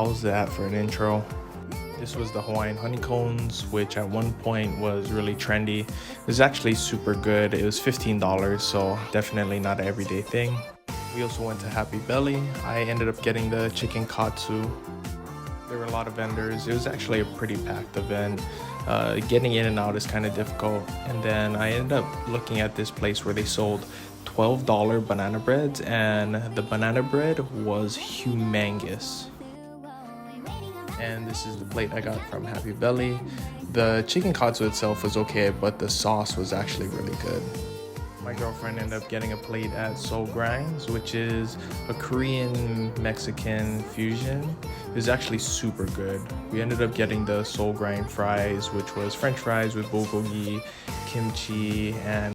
how's that for an intro? This was the Hawaiian honeycombs, which at one point was really trendy. It was actually super good. It was $15, so definitely not an everyday thing. We also went to Happy Belly. I ended up getting the chicken katsu. There were a lot of vendors. It was actually a pretty packed event. Getting in and out is kind of difficult. And then I ended up looking at this place where they sold $12 banana breads, and the banana bread was humongous. And this is the plate I got from Happy Belly. The chicken katsu itself was okay, but the sauce was actually really good. My girlfriend ended up getting a plate at Soul Grinds, which is a Korean Mexican fusion. It was actually super good. We ended up getting the Soul Grind fries, which was French fries with bulgogi, kimchi, and